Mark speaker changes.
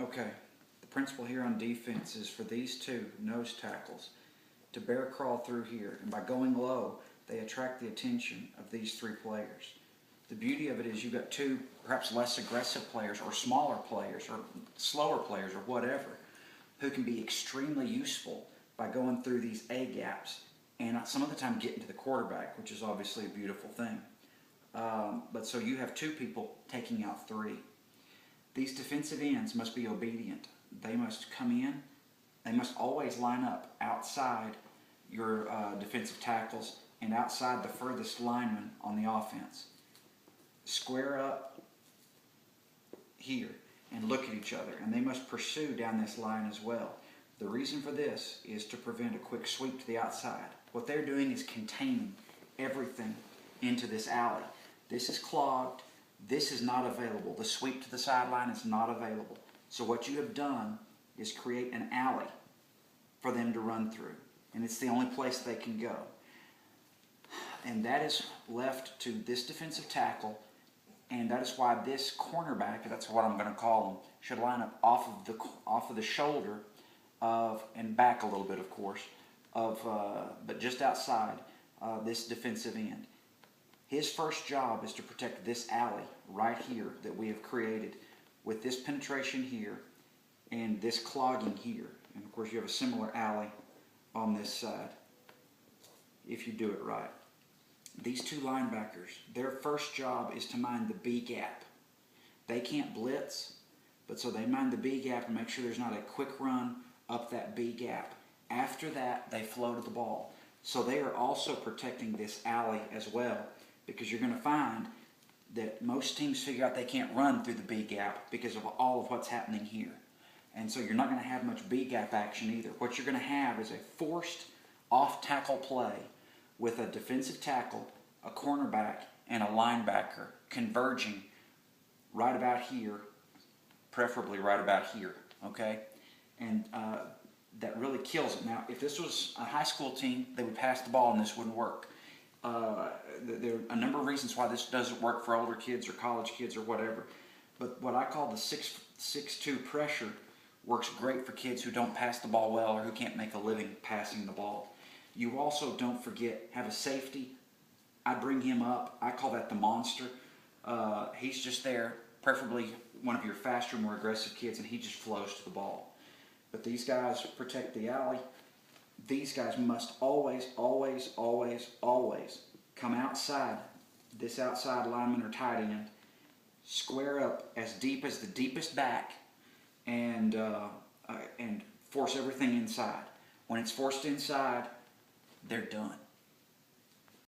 Speaker 1: Okay, the principle here on defense is for these two nose tackles to bear crawl through here, and by going low, they attract the attention of these three players. The beauty of it is you've got two perhaps less aggressive players or smaller players or slower players or whatever who can be extremely useful by going through these A gaps and some of the time getting to the quarterback, which is obviously a beautiful thing. But so you have two people taking out three. These defensive ends must be obedient. They must come in. They must always line up outside your defensive tackles and outside the furthest lineman on the offense. Square up here and look at each other, and they must pursue down this line as well. The reason for this is to prevent a quick sweep to the outside. What they're doing is containing everything into this alley. This is clogged. This is not available. The sweep to the sideline is not available. So what you have done is create an alley for them to run through, and it's the only place they can go. And that is left to this defensive tackle, and that is why this cornerback, that's what I'm going to call him, should line up off of the shoulder of, and back a little bit, of course, but just outside this defensive end. His first job is to protect this alley right here that we have created with this penetration here and this clogging here. And of course you have a similar alley on this side if you do it right. These two linebackers, their first job is to mind the B gap. They can't blitz, but so they mind the B gap and make sure there's not a quick run up that B gap. After that, they flow to the ball. So they are also protecting this alley as well, because you're going to find that most teams figure out they can't run through the B gap because of all of what's happening here. And so you're not going to have much B gap action either. What you're going to have is a forced off-tackle play with a defensive tackle, a cornerback, and a linebacker converging right about here, preferably right about here, okay? And that really kills it. Now, if this was a high school team, they would pass the ball and this wouldn't work. There are a number of reasons why this doesn't work for older kids or college kids or whatever. But what I call the 6-2 pressure works great for kids who don't pass the ball well or who can't make a living passing the ball. You also, don't forget, have a safety. I bring him up. I call that the monster. He's just there, preferably one of your faster, more aggressive kids, and he just flows to the ball. But these guys protect the alley. These guys must always, always, always, always come outside this outside lineman or tight end, square up as deep as the deepest back, and force everything inside. When it's forced inside, they're done.